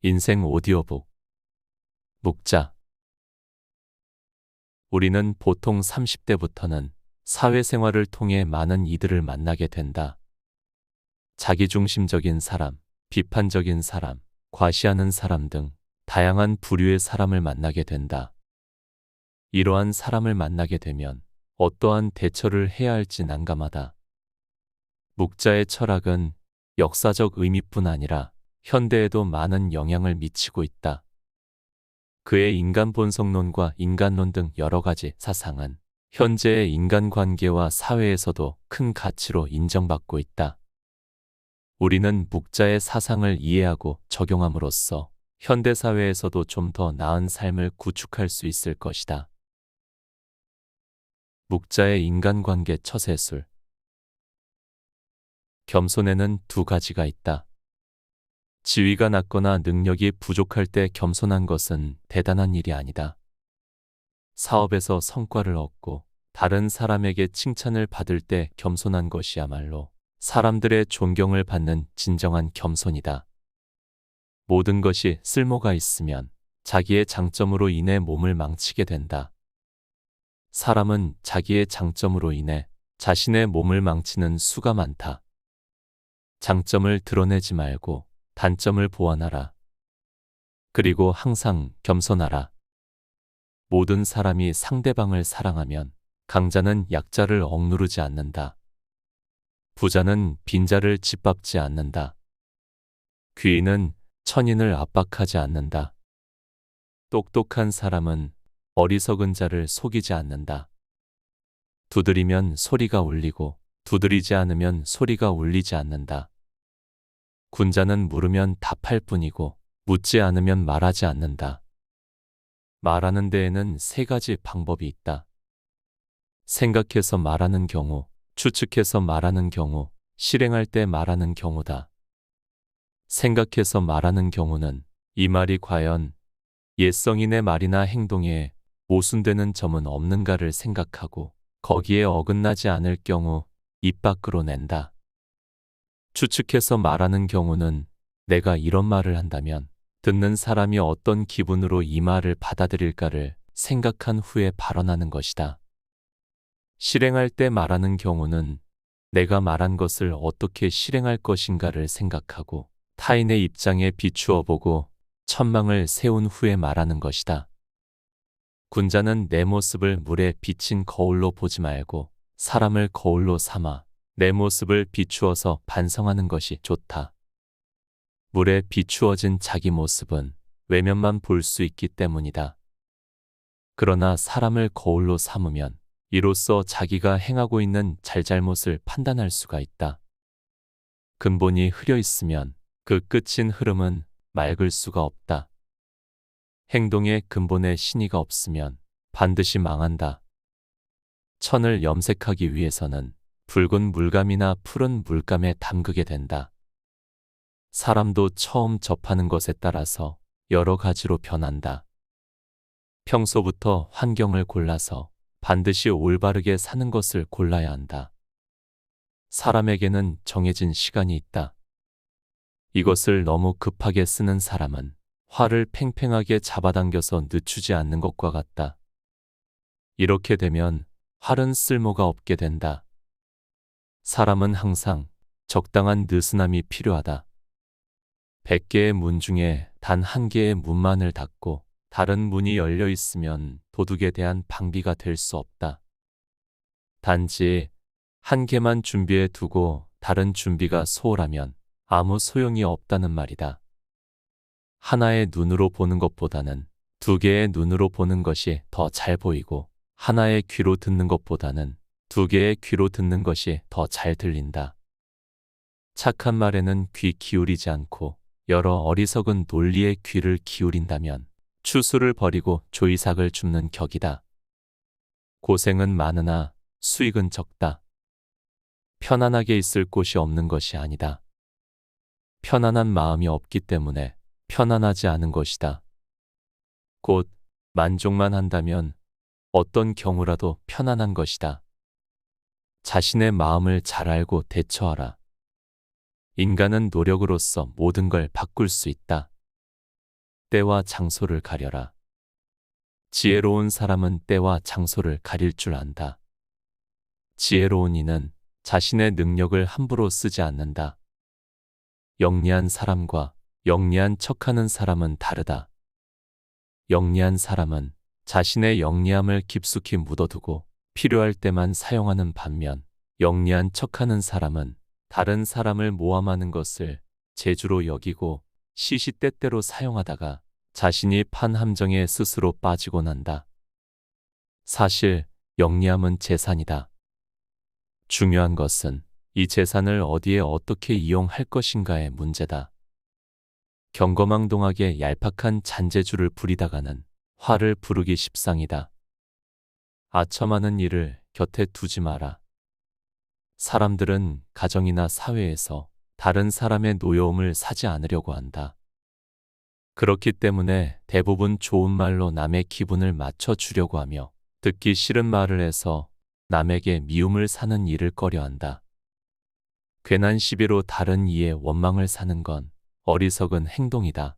인생 오디오북 묵자. 우리는 보통 30대부터는 사회생활을 통해 많은 이들을 만나게 된다. 자기중심적인 사람, 비판적인 사람, 과시하는 사람 등 다양한 부류의 사람을 만나게 된다. 이러한 사람을 만나게 되면 어떠한 대처를 해야 할지 난감하다. 묵자의 철학은 역사적 의미뿐 아니라 현대에도 많은 영향을 미치고 있다. 그의 인간 본성론과 인간론 등 여러 가지 사상은 현재의 인간관계와 사회에서도 큰 가치로 인정받고 있다. 우리는 묵자의 사상을 이해하고 적용함으로써 현대사회에서도 좀 더 나은 삶을 구축할 수 있을 것이다. 묵자의 인간관계 처세술. 겸손에는 두 가지가 있다. 지위가 낮거나 능력이 부족할 때 겸손한 것은 대단한 일이 아니다. 사업에서 성과를 얻고 다른 사람에게 칭찬을 받을 때 겸손한 것이야말로 사람들의 존경을 받는 진정한 겸손이다. 모든 것이 쓸모가 있으면 자기의 장점으로 인해 몸을 망치게 된다. 사람은 자기의 장점으로 인해 자신의 몸을 망치는 수가 많다. 장점을 드러내지 말고 단점을 보완하라. 그리고 항상 겸손하라. 모든 사람이 상대방을 사랑하면 강자는 약자를 억누르지 않는다. 부자는 빈자를 짓밟지 않는다. 귀인은 천인을 압박하지 않는다. 똑똑한 사람은 어리석은 자를 속이지 않는다. 두드리면 소리가 울리고 두드리지 않으면 소리가 울리지 않는다. 군자는 물으면 답할 뿐이고 묻지 않으면 말하지 않는다. 말하는 데에는 세 가지 방법이 있다. 생각해서 말하는 경우, 추측해서 말하는 경우, 실행할 때 말하는 경우다. 생각해서 말하는 경우는 이 말이 과연 예성인의 말이나 행동에 모순되는 점은 없는가를 생각하고 거기에 어긋나지 않을 경우 입 밖으로 낸다. 추측해서 말하는 경우는 내가 이런 말을 한다면 듣는 사람이 어떤 기분으로 이 말을 받아들일까를 생각한 후에 발언하는 것이다. 실행할 때 말하는 경우는 내가 말한 것을 어떻게 실행할 것인가를 생각하고 타인의 입장에 비추어 보고 천망을 세운 후에 말하는 것이다. 군자는 내 모습을 물에 비친 거울로 보지 말고 사람을 거울로 삼아 내 모습을 비추어서 반성하는 것이 좋다. 물에 비추어진 자기 모습은 외면만 볼 수 있기 때문이다. 그러나 사람을 거울로 삼으면 이로써 자기가 행하고 있는 잘잘못을 판단할 수가 있다. 근본이 흐려 있으면 그 끝인 흐름은 맑을 수가 없다. 행동에 근본의 신의가 없으면 반드시 망한다. 천을 염색하기 위해서는 붉은 물감이나 푸른 물감에 담그게 된다. 사람도 처음 접하는 것에 따라서 여러 가지로 변한다. 평소부터 환경을 골라서 반드시 올바르게 사는 것을 골라야 한다. 사람에게는 정해진 시간이 있다. 이것을 너무 급하게 쓰는 사람은 활을 팽팽하게 잡아당겨서 늦추지 않는 것과 같다. 이렇게 되면 활은 쓸모가 없게 된다. 사람은 항상 적당한 느슨함이 필요하다. 100개의 문 중에 단 한 개의 문만을 닫고 다른 문이 열려 있으면 도둑에 대한 방비가 될 수 없다. 단지 한 개만 준비해 두고 다른 준비가 소홀하면 아무 소용이 없다는 말이다. 하나의 눈으로 보는 것보다는 두 개의 눈으로 보는 것이 더 잘 보이고 하나의 귀로 듣는 것보다는 두 개의 귀로 듣는 것이 더 잘 들린다. 착한 말에는 귀 기울이지 않고 여러 어리석은 논리에 귀를 기울인다면 추수를 버리고 조이삭을 줍는 격이다. 고생은 많으나 수익은 적다. 편안하게 있을 곳이 없는 것이 아니다. 편안한 마음이 없기 때문에 편안하지 않은 것이다. 곧 만족만 한다면 어떤 경우라도 편안한 것이다. 자신의 마음을 잘 알고 대처하라. 인간은 노력으로서 모든 걸 바꿀 수 있다. 때와 장소를 가려라. 지혜로운 사람은 때와 장소를 가릴 줄 안다. 지혜로운 이는 자신의 능력을 함부로 쓰지 않는다. 영리한 사람과 영리한 척하는 사람은 다르다. 영리한 사람은 자신의 영리함을 깊숙이 묻어두고 필요할 때만 사용하는 반면, 영리한 척하는 사람은 다른 사람을 모함하는 것을 재주로 여기고 시시때때로 사용하다가 자신이 판 함정에 스스로 빠지곤 한다. 사실 영리함은 재산이다. 중요한 것은 이 재산을 어디에 어떻게 이용할 것인가의 문제다. 경거망동하게 얄팍한 잔재주를 부리다가는 화를 부르기 십상이다. 아첨하는 일을 곁에 두지 마라. 사람들은 가정이나 사회에서 다른 사람의 노여움을 사지 않으려고 한다. 그렇기 때문에 대부분 좋은 말로 남의 기분을 맞춰주려고 하며 듣기 싫은 말을 해서 남에게 미움을 사는 일을 꺼려한다. 괜한 시비로 다른 이의 원망을 사는 건 어리석은 행동이다.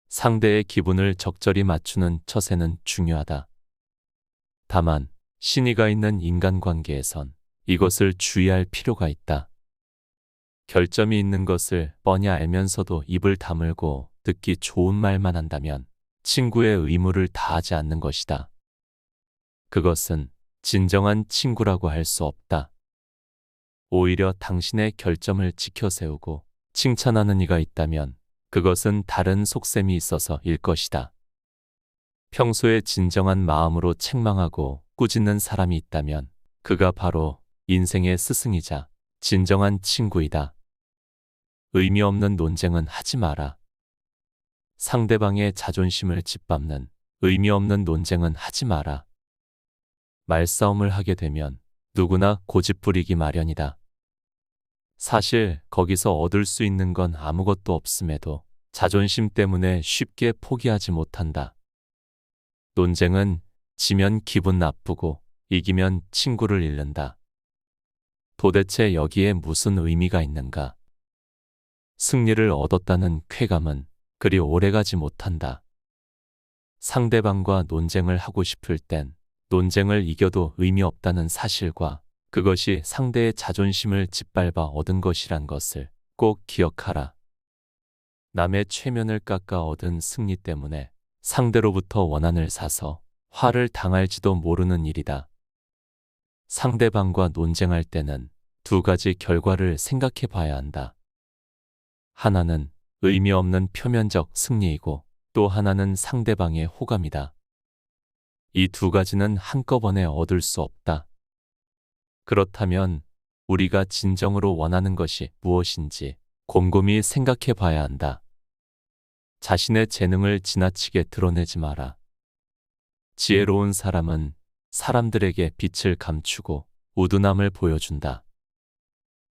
상대의 기분을 적절히 맞추는 처세는 중요하다. 다만 신의가 있는 인간관계에선 이것을 주의할 필요가 있다. 결점이 있는 것을 뻔히 알면서도 입을 다물고 듣기 좋은 말만 한다면 친구의 의무를 다하지 않는 것이다. 그것은 진정한 친구라고 할 수 없다. 오히려 당신의 결점을 지켜세우고 칭찬하는 이가 있다면 그것은 다른 속셈이 있어서일 것이다. 평소에 진정한 마음으로 책망하고 꾸짖는 사람이 있다면 그가 바로 인생의 스승이자 진정한 친구이다. 의미 없는 논쟁은 하지 마라. 상대방의 자존심을 짓밟는 의미 없는 논쟁은 하지 마라. 말싸움을 하게 되면 누구나 고집부리기 마련이다. 사실 거기서 얻을 수 있는 건 아무것도 없음에도 자존심 때문에 쉽게 포기하지 못한다. 논쟁은 지면 기분 나쁘고 이기면 친구를 잃는다. 도대체 여기에 무슨 의미가 있는가? 승리를 얻었다는 쾌감은 그리 오래가지 못한다. 상대방과 논쟁을 하고 싶을 땐 논쟁을 이겨도 의미 없다는 사실과 그것이 상대의 자존심을 짓밟아 얻은 것이란 것을 꼭 기억하라. 남의 체면을 깎아 얻은 승리 때문에 상대로부터 원한을 사서 화를 당할지도 모르는 일이다. 상대방과 논쟁할 때는 두 가지 결과를 생각해 봐야 한다. 하나는 의미 없는 표면적 승리이고 또 하나는 상대방의 호감이다. 이 두 가지는 한꺼번에 얻을 수 없다. 그렇다면 우리가 진정으로 원하는 것이 무엇인지 곰곰이 생각해 봐야 한다. 자신의 재능을 지나치게 드러내지 마라. 지혜로운 사람은 사람들에게 빛을 감추고 우둔함을 보여준다.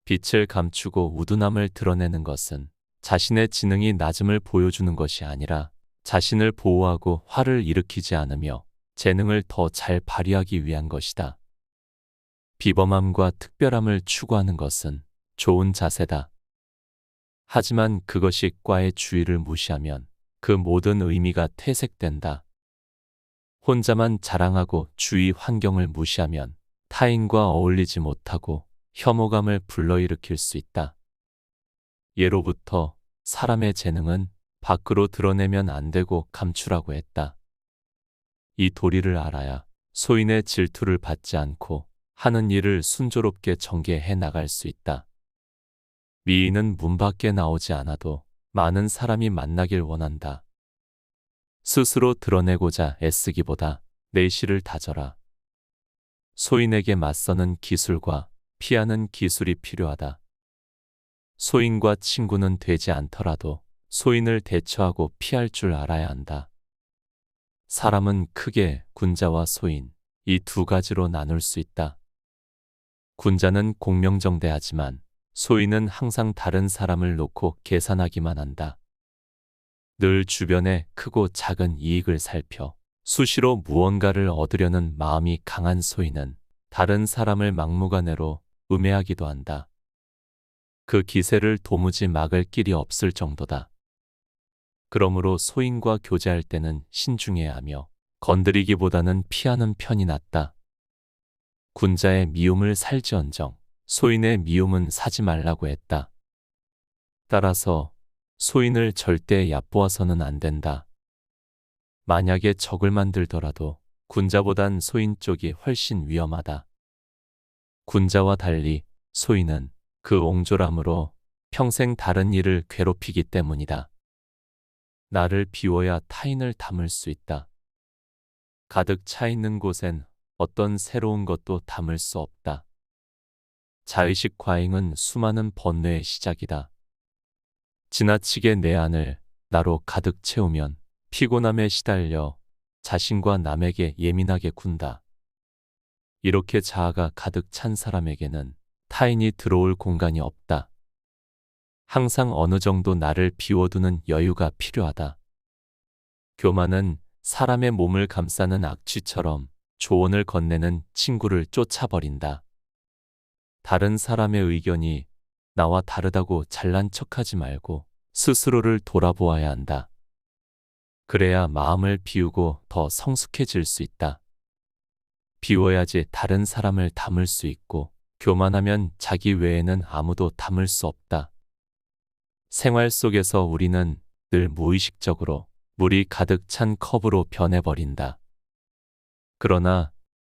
빛을 감추고 우둔함을 드러내는 것은 자신의 지능이 낮음을 보여주는 것이 아니라 자신을 보호하고 화를 일으키지 않으며 재능을 더 잘 발휘하기 위한 것이다. 비범함과 특별함을 추구하는 것은 좋은 자세다. 하지만 그것이 과의 주의를 무시하면 그 모든 의미가 퇴색된다. 혼자만 자랑하고 주위 환경을 무시하면 타인과 어울리지 못하고 혐오감을 불러일으킬 수 있다. 예로부터 사람의 재능은 밖으로 드러내면 안 되고 감추라고 했다. 이 도리를 알아야 소인의 질투를 받지 않고 하는 일을 순조롭게 전개해 나갈 수 있다. 미인은 문 밖에 나오지 않아도 많은 사람이 만나길 원한다. 스스로 드러내고자 애쓰기보다 내실을 다져라. 소인에게 맞서는 기술과 피하는 기술이 필요하다. 소인과 친구는 되지 않더라도 소인을 대처하고 피할 줄 알아야 한다. 사람은 크게 군자와 소인, 이 두 가지로 나눌 수 있다. 군자는 공명정대하지만 소인은 항상 다른 사람을 놓고 계산하기만 한다. 늘 주변의 크고 작은 이익을 살펴 수시로 무언가를 얻으려는 마음이 강한 소인은 다른 사람을 막무가내로 음해하기도 한다. 그 기세를 도무지 막을 길이 없을 정도다. 그러므로 소인과 교제할 때는 신중해야 하며 건드리기보다는 피하는 편이 낫다. 군자의 미움을 살지언정 소인의 미움은 사지 말라고 했다. 따라서 소인을 절대 얕보아서는 안 된다. 만약에 적을 만들더라도 군자보단 소인 쪽이 훨씬 위험하다. 군자와 달리 소인은 그 옹졸함으로 평생 다른 이를 괴롭히기 때문이다. 나를 비워야 타인을 담을 수 있다. 가득 차 있는 곳엔 어떤 새로운 것도 담을 수 없다. 자의식 과잉은 수많은 번뇌의 시작이다. 지나치게 내 안을 나로 가득 채우면 피곤함에 시달려 자신과 남에게 예민하게 군다. 이렇게 자아가 가득 찬 사람에게는 타인이 들어올 공간이 없다. 항상 어느 정도 나를 비워두는 여유가 필요하다. 교만은 사람의 몸을 감싸는 악취처럼 조언을 건네는 친구를 쫓아버린다. 다른 사람의 의견이 나와 다르다고 잘난 척하지 말고 스스로를 돌아보아야 한다. 그래야 마음을 비우고 더 성숙해질 수 있다. 비워야지 다른 사람을 담을 수 있고 교만하면 자기 외에는 아무도 담을 수 없다. 생활 속에서 우리는 늘 무의식적으로 물이 가득 찬 컵으로 변해버린다. 그러나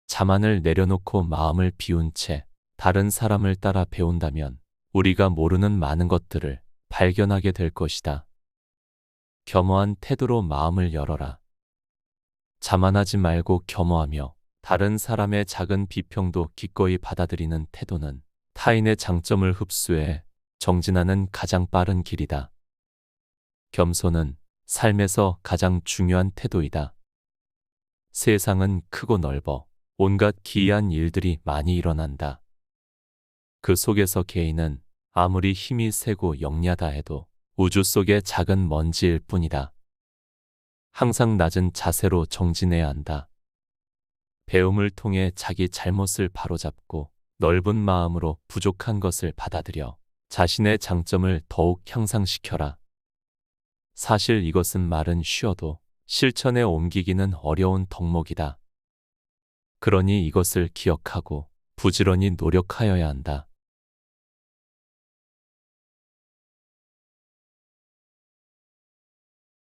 자만을 내려놓고 마음을 비운 채 다른 사람을 따라 배운다면 우리가 모르는 많은 것들을 발견하게 될 것이다. 겸허한 태도로 마음을 열어라. 자만하지 말고 겸허하며 다른 사람의 작은 비평도 기꺼이 받아들이는 태도는 타인의 장점을 흡수해 정진하는 가장 빠른 길이다. 겸손은 삶에서 가장 중요한 태도이다. 세상은 크고 넓어 온갖 기이한 일들이 많이 일어난다. 그 속에서 개인은 아무리 힘이 세고 영리하다 해도 우주 속의 작은 먼지일 뿐이다. 항상 낮은 자세로 정진해야 한다. 배움을 통해 자기 잘못을 바로잡고 넓은 마음으로 부족한 것을 받아들여 자신의 장점을 더욱 향상시켜라. 사실 이것은 말은 쉬워도 실천에 옮기기는 어려운 덕목이다. 그러니 이것을 기억하고 부지런히 노력하여야 한다.